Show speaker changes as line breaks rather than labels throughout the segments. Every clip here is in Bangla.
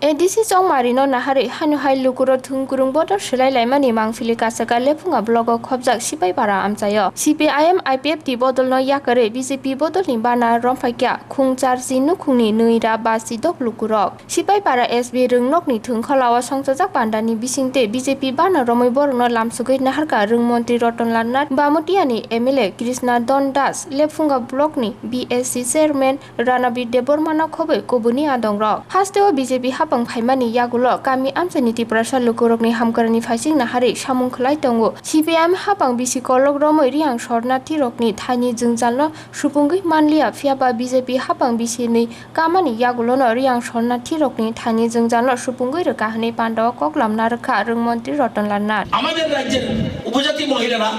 एडिसि जं मारिनो नाहारि हानुहाय लुकुरो थुंगुरुं बदर सोलाय लायमानि मांफिलि कासाका लेफुंगा ब्लगाव खबजाक सिपाइ बारा आमचायो Cpim Ipft बदलनो याकारि Bjp बदलनि बाना Romphaikha खुंचार जिनु खुंनि नैरा बासि दक लुकुरक सिपाइ बारा SB रोंनकनि थुंखलावा संसजाक बान्दानि बिसिंते Bjp बाना रमै बरनो लामसुगै नाहारखा रों मन्त्रि रतन नाथ बामुटियानि MLA कृष्णा दन दास लेफुंगा ब्लकनि BSC चेयरमेन रानाबि देबरमाना खबै कबुनि आदंरक हास्तेव Bjp हापं फाइमानि यागुलो गामि आमसानि तिप्रासा लुकुरकनि हामकरनि फाइसिं नाहारि सामुंखलाय दंगो Cpim हापं बिसिकलक रमै रियां सरना तिरकनि थाइनि जोंजालनो सुपुंगै मानलिया फियाबा Bjp हापं बिसिनि कामानि यागुलोनो रियां सरना तिरकनि थाइनि जोंजालनो सुपुंगै रोगाहनै पान्डाव ककलाम नारखा रों मन्त्रि रतन नाथ
আমাদের রাজ্যের উপজাতি মহিলারা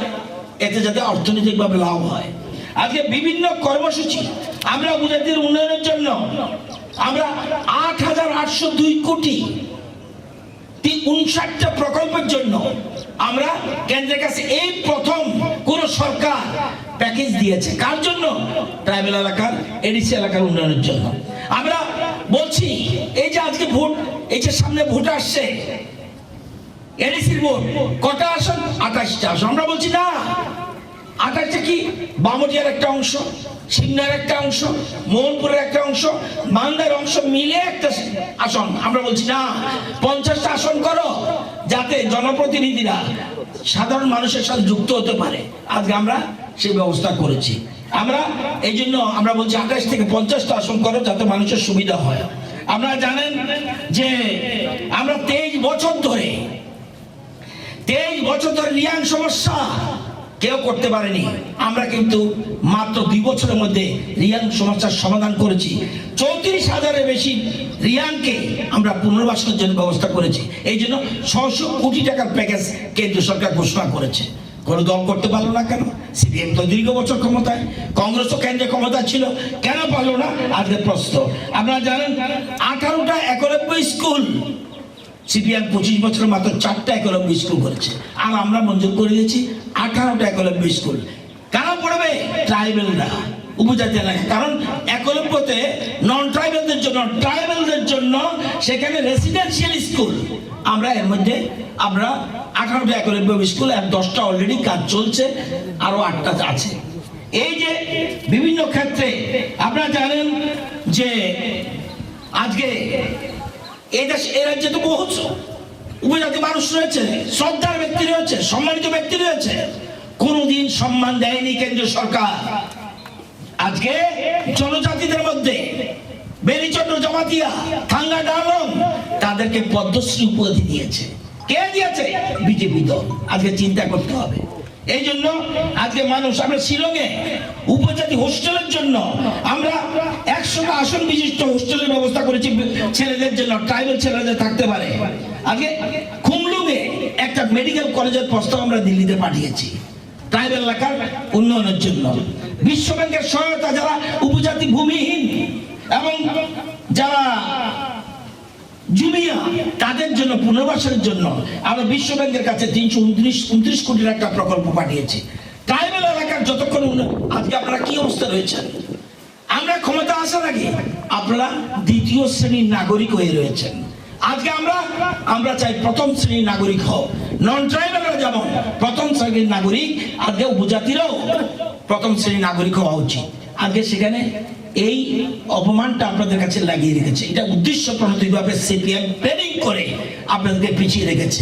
এতে যাতে অর্থনৈতিকভাবে লাভ হয় আজকে বিভিন্ন কর্মসূচি আমরা উপজাতির উন্নয়নের জন্য আমরা ৮৮০২ কোটি ৫৯টা প্রকল্পের জন্য আমরা কেন্দ্রের কাছে এই প্রথম কোন সরকার প্যাকেজ দিয়েছে কার জন্য ট্রাইবাল এলাকার এডিসি এলাকার উন্নয়নের জন্য আমরা বলছি এই যে আজকে ভোট এই যে সামনে ভোট আসছে এডিসির ভোট কটা আসন ২৮টা আসন আমরা বলছি না ২৮টা কি বামুটিয়ার একটা অংশ সিন্নার একটা অংশ মোহনপুরের একটা অংশ মালদার অংশ মিলে একটা আসন আমরা বলছি না ৫০টা আসন করো যাতে জনপ্রতিনিধিরা সাধারণ মানুষের সাথে যুক্ত হতে পারে আজকে আমরা সেই ব্যবস্থা করেছি আমরা এই জন্য আমরা বলছি ২৮ থেকে ৫০টা আসন করো যাতে মানুষের সুবিধা হয় আপনারা জানেন যে আমরা ২৩ বছর ধরে রিয়াং সমস্যা কেউ করতে পারেনি আমরা কিন্তু মাত্র ২ বছরের মধ্যে রিয়াং সমস্যার সমাধান করেছি ৩৪,০০০-এর বেশি রিয়াংকে আমরা পুনর্বাসনের জন্য ব্যবস্থা করেছি এই জন্য ৬০০ কোটি টাকার প্যাকেজ কেন্দ্র সরকার ঘোষণা করেছে কোন দল করতে পারলো না কেন সিপিএম তো দীর্ঘ বছর ক্ষমতায় কংগ্রেসও কেন্দ্রে ক্ষমতা ছিল কেন পারলো না আজকে প্রশ্ন আপনারা জানেন ১৮টা একলব্য স্কুল সিপিএম ২৫ বছরের মাত্র ৪টা একলব্য স্কুল করেছে আর আমরা মঞ্জুর করে দিয়েছি ১৮টা একলব্য স্কুল কারা পড়বে ট্রাইবেলরা উপজাতি এলাকা কারণ একলব্যতে নন ট্রাইবেলদের জন্য সেখানে রেসিডেন্সিয়াল স্কুল আমরা এর মধ্যে আমরা ১৮টা একলব্য স্কুল আর 10টা অলরেডি কাজ চলছে আরো 8টা আছে এই যে বিভিন্ন ক্ষেত্রে আপনারা জানেন যে আজকে এই রাজ্যে তো বহু উপজাতি মানুষ রয়েছে শ্রদ্ধার ব্যক্তি রয়েছে সম্মানিত ব্যক্তি রয়েছে কোনদিন সম্মান দেয়নি কেন্দ্রীয় সরকার আজকে জনজাতিদের মধ্যে বেরিচন্দ্র জমাতিয়া থাঙ্গা ডালং তাদেরকে পদ্মশ্রী উপাধি দিয়েছে কে দিয়েছে বিজেপি দল আজকে চিন্তা করতে হবে এই জন্য আজকে মানুষ আমরা শিলংয়ে উপজাতি হোস্টেলের জন্য আমরা ১০০টা আসন বিশিষ্ট হোস্টেলের ব্যবস্থা করেছি ছেলেদের জন্য ট্রাইবাল ছেলেদের থাকতে পারে আগে খুমলুঙে একটা মেডিকেল কলেজের প্রস্তাব আমরা দিল্লিতে পাঠিয়েছি ট্রাইবাল এলাকার উন্নয়নের জন্য বিশ্ব ব্যাংকের সহায়তা যারা উপজাতি ভূমিহীন এবং যারা জুমিয়া তাদের জন্য পুনর্বাসনের জন্য আমরা বিশ্ব ব্যাংকের কাছে ৩২৯ কোটির একটা প্রকল্প পাঠিয়েছি ট্রাইবাল এলাকার যতক্ষণ আজকে আপনারা কি অবস্থা রয়েছেন আমরা ক্ষমতা আসার আগে আপনারা দ্বিতীয় শ্রেণীর নাগরিক হয়ে রয়েছেন আজকে আমরা চাই প্রথম শ্রেণীর নাগরিক হও নন ট্রাইবালরা যেমন প্রথম শ্রেণীর নাগরিক আজকে উপজাতিরাও প্রথম শ্রেণীর নাগরিক হওয়া উচিত আজকে সেখানে এই অপমানটা আপনাদের কাছে লাগিয়ে রেখেছে এটা উদ্দেশ্য প্রণোদিতভাবে সিপিএম প্ল্যানিং করে আপনাদেরকে পিছিয়ে রেখেছে